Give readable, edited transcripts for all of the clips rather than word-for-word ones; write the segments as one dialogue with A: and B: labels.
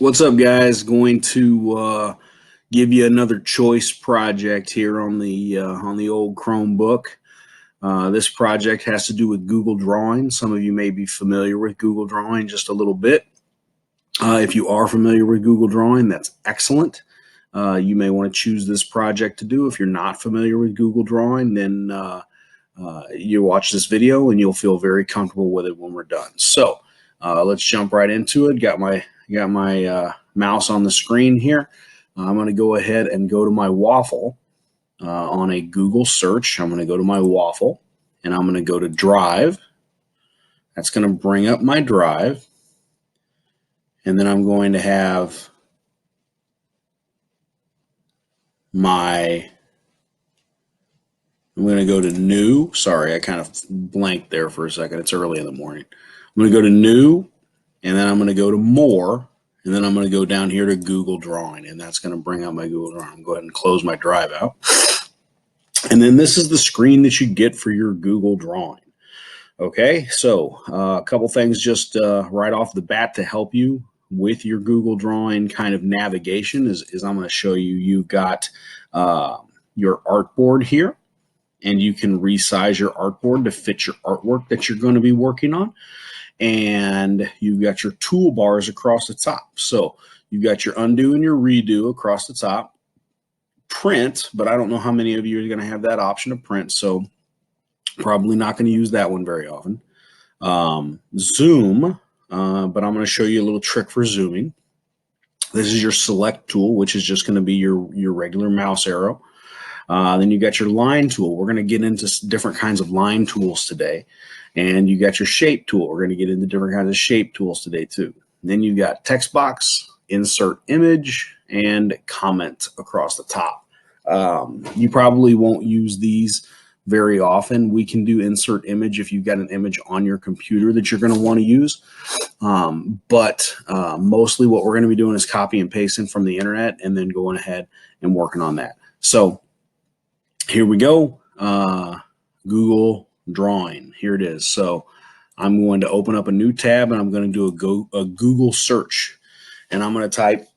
A: What's up, guys? Going to give you another choice project here on the old Chromebook. This project has to do with Google Drawing. Some of you may be familiar with Google Drawing just a little bit. If you are familiar with Google Drawing, that's excellent. You may want to choose this project to do. If you're not familiar with Google Drawing, then you watch this video and you'll feel very comfortable with it when we're done. So let's jump right into it. Got my mouse on the screen here. I'm going to go ahead and go to my waffle on a Google search. I'm going to go to my waffle and I'm going to go to Drive. That's going to bring up my drive. And then I'm going to have I'm going to go to New. Sorry, I kind of blanked there for a second. It's early in the morning. I'm going to go to New, and then I'm going to go to More, and then I'm going to go down here to Google Drawing, and that's going to bring up my Google Drawing. I'm going to go ahead and close my drive out. And then this is the screen that you get for your Google Drawing. Okay, so a couple things just right off the bat to help you with your Google Drawing kind of navigation is I'm going to show you. You've got your artboard here, and you can resize your artboard to fit your artwork that you're going to be working on. And you've got your toolbars across the top. So you've got your undo and your redo across the top. Print, but I don't know how many of you are going to have that option of print, so probably not going to use that one very often. Zoom, but I'm going to show you a little trick for zooming. This is your select tool, which is just going to be your regular mouse arrow. Then you got your line tool. We're going to get into different kinds of line tools today. And you got your shape tool. We're going to get into different kinds of shape tools today too. Then you got text box, insert image, and comment across the top. You probably won't use these very often. We can do insert image if you've got an image on your computer that you're going to want to use. But mostly what we're going to be doing is copy and pasting from the internet and then going ahead and working on that. So here we go. Google Drawing. Here it is. So I'm going to open up a new tab and I'm going to do a Google search. And I'm going to type,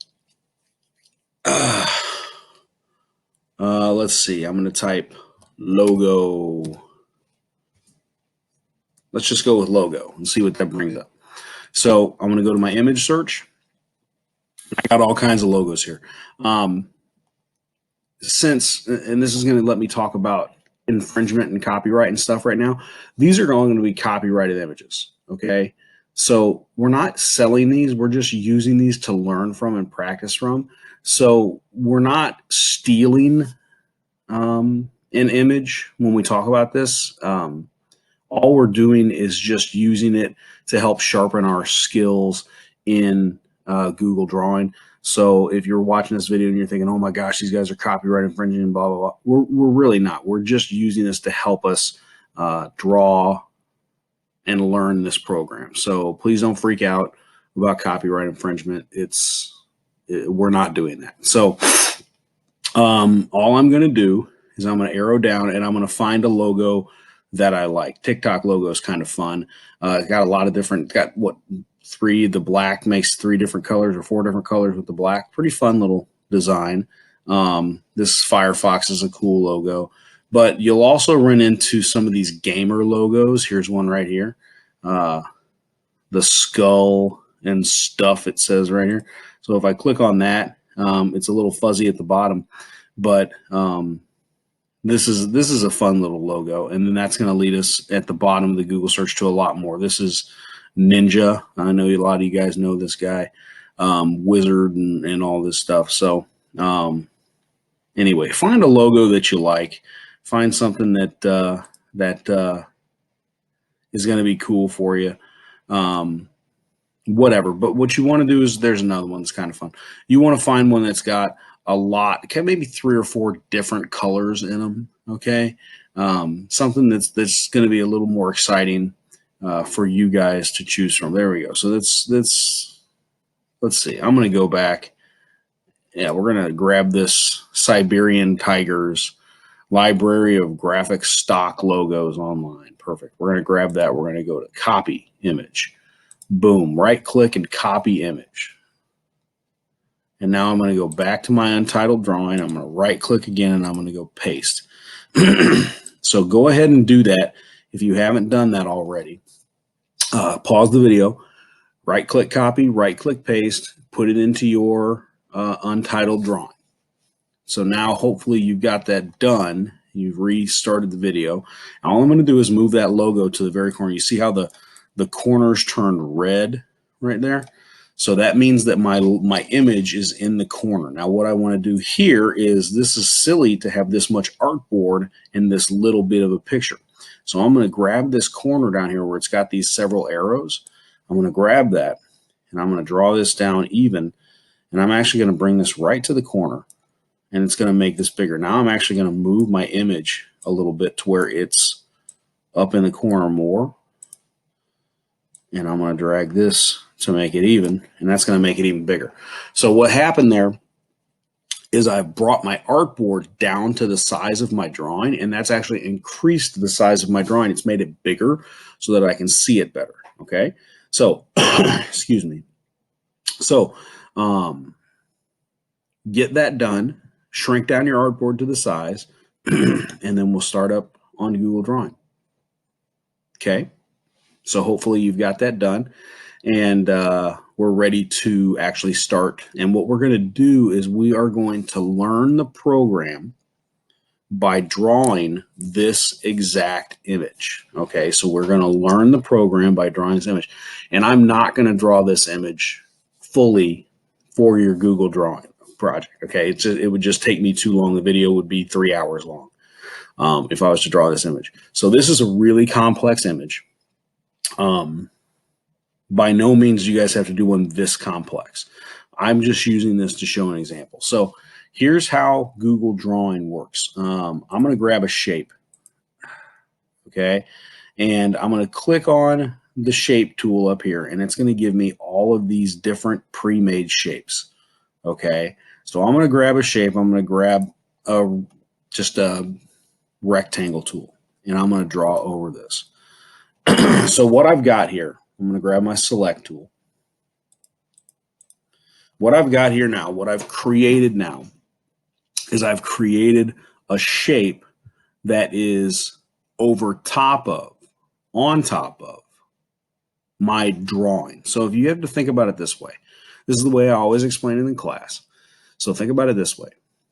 A: let's see, I'm going to type logo. Let's just go with logo and see what that brings up. So I'm going to go to my image search. I got all kinds of logos here. And this is going to let me talk about infringement and copyright and stuff right now. These are all going to be copyrighted images. Okay. So we're not selling these. We're just using these to learn from and practice from. So we're not stealing an image when we talk about this. All we're doing is just using it to help sharpen our skills in Google Drawing. So if you're watching this video and you're thinking, oh my gosh, these guys are copyright infringing and blah, blah, blah, we're really not. We're just using this to help us draw and learn this program. So please don't freak out about copyright infringement. We're not doing that. So all I'm going to do is I'm going to arrow down and I'm going to find a logo that I like. TikTok logo is kind of fun. It's got a lot of different, the black makes 3 different colors or 4 different colors with the black. Pretty fun little design. This Firefox is a cool logo, but you'll also run into some of these gamer logos. Here's one right here. The skull and stuff, it says right here. So if I click on that, it's a little fuzzy at the bottom, but this is a fun little logo. And then that's going to lead us at the bottom of the Google search to a lot more. This is Ninja. I know a lot of you guys know this guy, Wizard and all this stuff. So anyway, find a logo that you like. Find something that is going to be cool for you. Whatever. But what you want to do is, there's another one that's kind of fun. You want to find one that's got a lot, maybe 3 or 4 different colors in them. Okay. Something that's going to be a little more exciting for you guys to choose from. There we go. So let's see. I'm going to go back. Yeah, we're going to grab this Siberian Tigers library of graphic stock logos online. Perfect. We're going to grab that. We're going to go to copy image. Boom. Right click and copy image. And now I'm going to go back to my untitled drawing. I'm going to right click again and I'm going to go paste. So go ahead and do that if you haven't done that already. Pause the video, right click copy, right click paste, put it into your untitled drawing. So now hopefully you've got that done. You've restarted the video. All I'm going to do is move that logo to the very corner. You see how the corners turned red right there? So that means that my image is in the corner. Now what I want to do here is, this is silly to have this much artboard in this little bit of a picture. So I'm going to grab this corner down here where it's got these several arrows. I'm going to grab that and I'm going to draw this down even. And I'm actually going to bring this right to the corner. And it's going to make this bigger. Now I'm actually going to move my image a little bit to where it's up in the corner more. And I'm going to drag this to make it even. And that's going to make it even bigger. So what happened there is I brought my artboard down to the size of my drawing. And that's actually increased the size of my drawing. It's made it bigger so that I can see it better. Okay. So, excuse me. So get that done. Shrink down your artboard to the size, and then we'll start up on Google Drawing. Okay, so hopefully you've got that done, and we're ready to actually start. And what we're going to do is we are going to learn the program by drawing this exact image. Okay, so we're going to learn the program by drawing this image, and I'm not going to draw this image fully for your Google Drawing project. Okay, it would just take me too long. The video would be 3 hours long if I was to draw this image. So this is a really complex image. By no means do you guys have to do one this complex. I'm just using this to show an example. So here's how Google Drawing works. I'm going to grab a shape. Okay, and I'm going to click on the shape tool up here, and it's going to give me all of these different pre-made shapes. Okay, so I'm going to grab a shape. I'm going to grab just a rectangle tool, and I'm going to draw over this. So what I've got here, I'm going to grab my select tool. What I've got here now, what I've created now, is I've created a shape that is over top of, on top of my drawing. So if you have to think about it this way, this is the way I always explain it in class. So think about it this way.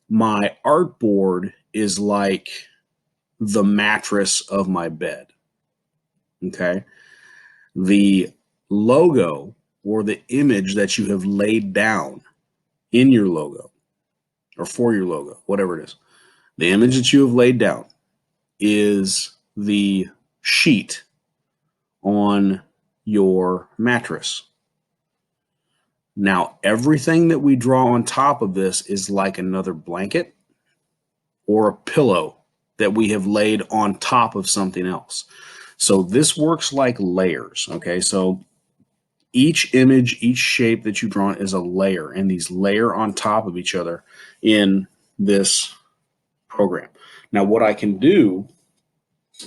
A: My artboard is like the mattress of my bed. Okay. The logo or the image that you have laid down in your logo or for your logo, whatever it is, the image that you have laid down is the sheet on your mattress. Now, everything that we draw on top of this is like another blanket or a pillow that we have laid on top of something else. So this works like layers, okay? So each image, each shape that you draw is a layer, and these layer on top of each other in this program. Now, what I can do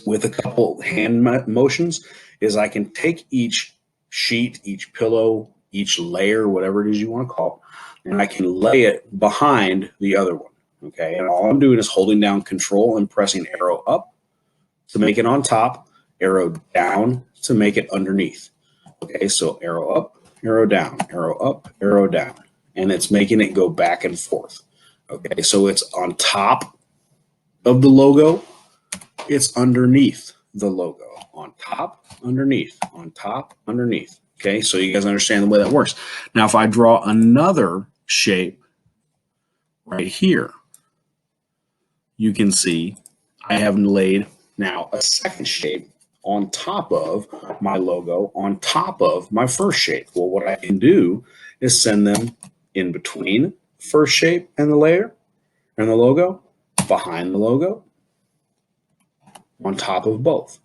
A: with a couple hand motions is I can take each sheet, each pillow, each layer, whatever it is you want to call it, and I can lay it behind the other one. Okay, and all I'm doing is holding down Control and pressing arrow up to make it on top, arrow down to make it underneath. Okay, so arrow up, arrow down, arrow up, arrow down, and it's making it go back and forth. Okay, so it's on top of the logo, it's underneath the logo, on top, underneath, on top, underneath. Okay, so you guys understand the way that works. Now, if I draw another shape right here, you can see I have laid now a second shape on top of my logo, on top of my first shape. Well, what I can do is send them in between the first shape and the layer and the logo, behind the logo, on top of both.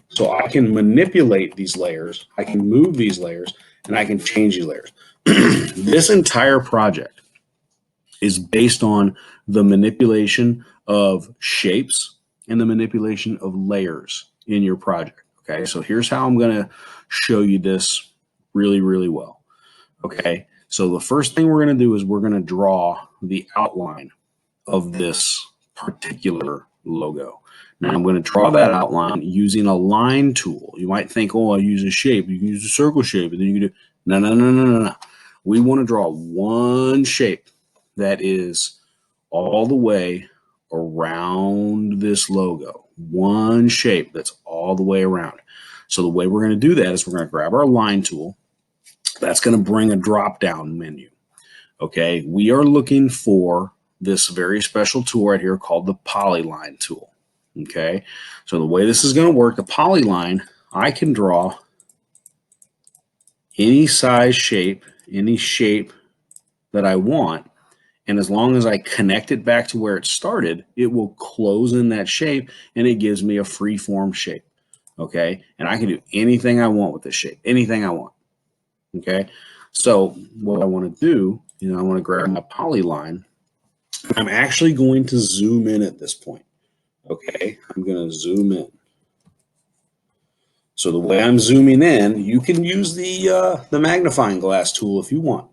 A: So I can manipulate these layers, I can move these layers, and I can change these layers. This entire project is based on the manipulation of shapes and the manipulation of layers in your project. Okay, so here's how I'm going to show you this really, really well. Okay, So the first thing we're going to do is we're going to draw the outline of this particular logo. Now I'm going to draw that outline using a line tool. You might think, oh, I use a shape. You can use a circle shape, and then you can do no. We want to draw one shape that is all the way around this logo. One shape that's all the way around. So the way we're going to do that is we're going to grab our line tool. That's going to bring a drop-down menu. Okay, we are looking for this very special tool right here called the Polyline Tool. Okay, so the way this is going to work, the Polyline, I can draw any size shape, any shape that I want, and as long as I connect it back to where it started, it will close in that shape and it gives me a free form shape. Okay, and I can do anything I want with this shape, anything I want. Okay, so what I want to do is I want to grab my polyline. I'm actually going to zoom in at this point. Okay, I'm going to zoom in. So the way I'm zooming in, you can use the magnifying glass tool if you want.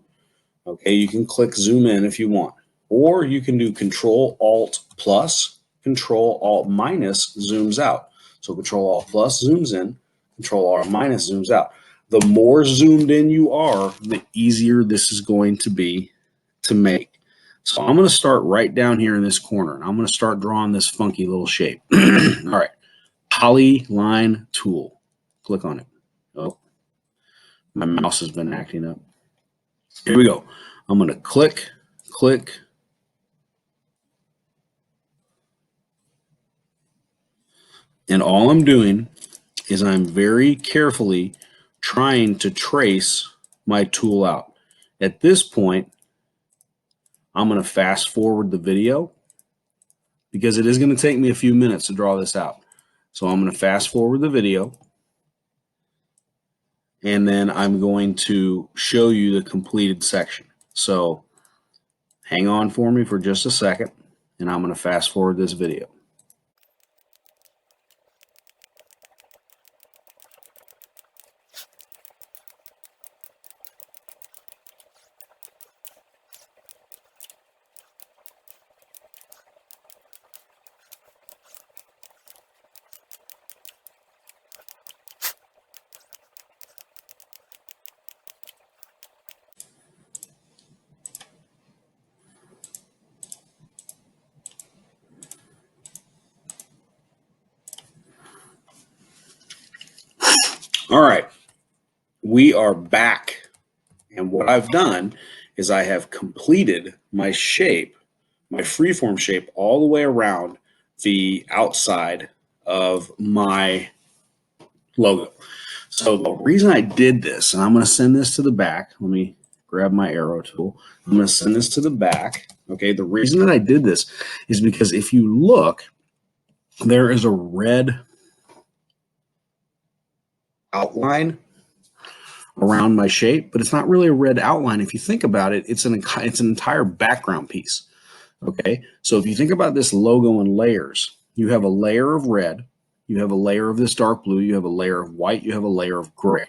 A: Okay, you can click zoom in if you want, or you can do Control Alt plus, Control Alt minus zooms out. So Control Alt plus zooms in, Control Alt minus zooms out. The more zoomed in you are, the easier this is going to be to make. So I'm going to start right down here in this corner, and I'm going to start drawing this funky little shape. All right, Polyline Tool. Click on it. Oh, my mouse has been acting up. Here we go. I'm going to click. And all I'm doing is I'm very carefully trying to trace my tool out. At this point, I'm going to fast forward the video because it is going to take me a few minutes to draw this out. So I'm going to fast forward the video, and then I'm going to show you the completed section. So hang on for me for just a second, and I'm going to fast forward this video. All right, we are back. And what I've done is I have completed my shape, my freeform shape, all the way around the outside of my logo. So the reason I did this, and I'm going to send this to the back. Let me grab my arrow tool. I'm going to send this to the back. Okay, the reason that I did this is because if you look, there is a red outline around my shape, but it's not really a red outline. If you think about it, it's an entire background piece. Okay, so if you think about this logo in layers, you have a layer of red, you have a layer of this dark blue, you have a layer of white, you have a layer of gray,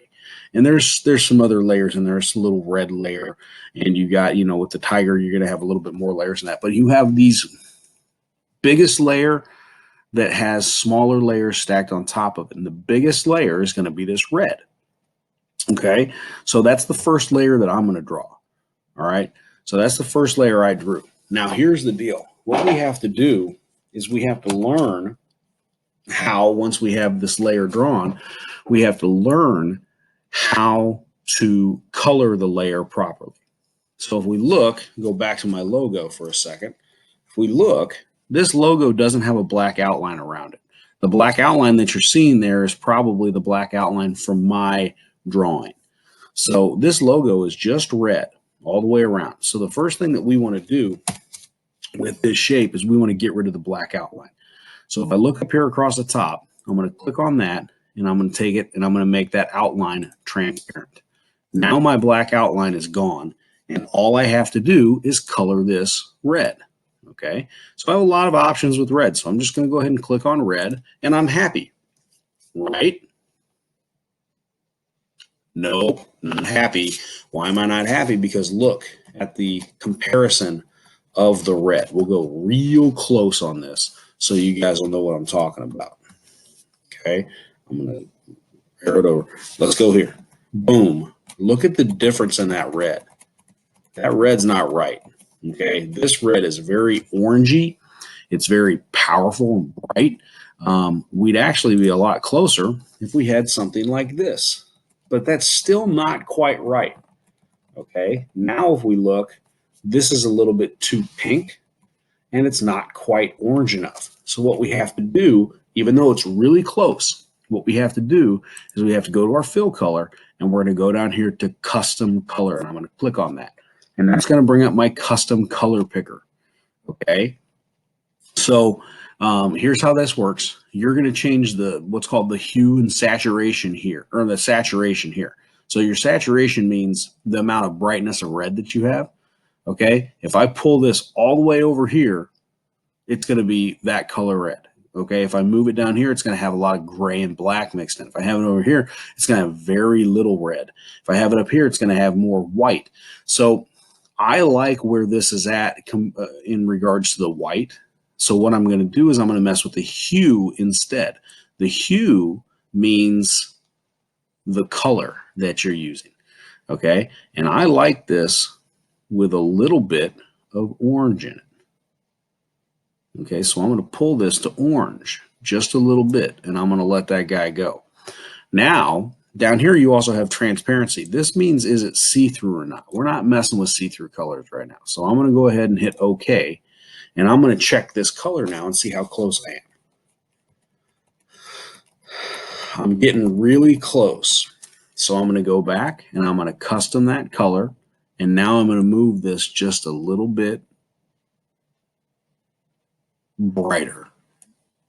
A: and there's some other layers, and there's a little red layer, and you got, you know, with the tiger, you're going to have a little bit more layers than that, but you have these biggest layer that has smaller layers stacked on top of it, and the biggest layer is going to be this red. Okay, so that's the first layer that I'm going to draw. All right, so that's the first layer I drew. Now here's the deal. What we have to do is we have to learn how, once we have this layer drawn, we have to learn how to color the layer properly. So if we look, go back to my logo for a second. If we look, this logo doesn't have a black outline around it. The black outline that you're seeing there is probably the black outline from my drawing. So this logo is just red all the way around. So the first thing that we want to do with this shape is we want to get rid of the black outline. So if I look up here across the top, I'm going to click on that, and I'm going to take it and I'm going to make that outline transparent. Now my black outline is gone, and all I have to do is color this red. Okay, so I have a lot of options with red, so I'm just going to go ahead and click on red, and I'm happy, right? Nope, not happy. Why am I not happy? Because look at the comparison of the red. We'll go real close on this so you guys will know what I'm talking about. Okay, I'm going to air it over. Let's go here. Boom. Look at the difference in that red. That red's not right. Okay, this red is very orangey. It's very powerful and bright. We'd actually be a lot closer if we had something like this, but that's still not quite right. Okay, now if we look, this is a little bit too pink and it's not quite orange enough. So what we have to do, even though it's really close, what we have to do is we have to go to our fill color and we're going to go down here to custom color, and I'm going to click on that. And that's going to bring up my custom color picker. Okay, so here's how this works. You're going to change what's called the hue and saturation here, or the saturation here. So your saturation means the amount of brightness of red that you have. Okay, if I pull this all the way over here, it's going to be that color red. Okay, if I move it down here, it's going to have a lot of gray and black mixed in. If I have it over here, it's going to have very little red. If I have it up here, it's going to have more white. So I like where this is at in regards to the white. So what I'm going to do is I'm going to mess with the hue instead. The hue means the color that you're using. Okay, and I like this with a little bit of orange in it. Okay, so I'm going to pull this to orange just a little bit, and I'm going to let that guy go. Now, down here you also have transparency. This means is it see-through or not. We're not messing with see-through colors right now. So I'm going to go ahead and hit OK, and I'm going to check this color now and see how close I am. I'm getting really close. So I'm going to go back, and I'm going to custom that color, and now I'm going to move this just a little bit brighter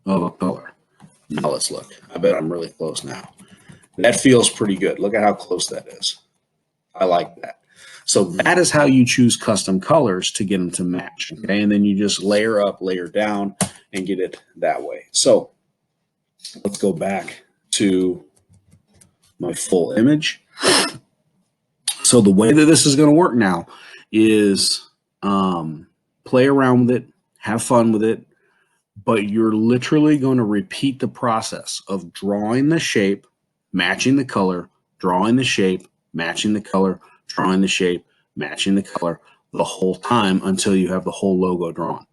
A: of a color. Now let's look. I bet I'm really close now. That feels pretty good. Look at how close that is. I like that. So that is how you choose custom colors to get them to match. Okay, and then you just layer up, layer down, and get it that way. So let's go back to my full image. So the way that this is going to work now is play around with it, have fun with it, but you're literally going to repeat the process of drawing the shape, matching the color, drawing the shape, matching the color, drawing the shape, matching the color the whole time until you have the whole logo drawn.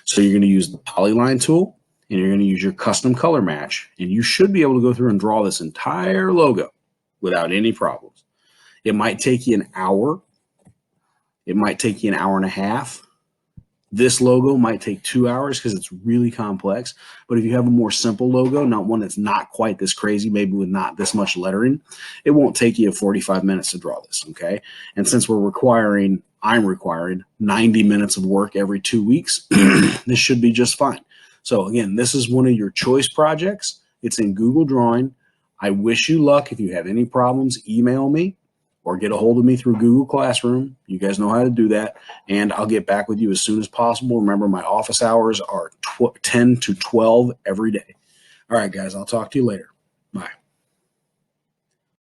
A: So you're going to use the Polyline tool and you're going to use your custom color match, and you should be able to go through and draw this entire logo without any problems. It might take you an hour. It might take you an hour and a half. This logo might take 2 hours because it's really complex. But if you have a more simple logo, not one that's not quite this crazy, maybe with not this much lettering, it won't take you 45 minutes to draw this, okay? And since I'm requiring 90 minutes of work every 2 weeks, this should be just fine. So again, this is one of your choice projects. It's in Google Drawing. I wish you luck. If you have any problems, email me or get a hold of me through Google Classroom. You guys know how to do that, and I'll get back with you as soon as possible. Remember, my office hours are 10 to 12 every day. All right, guys, I'll talk to you later.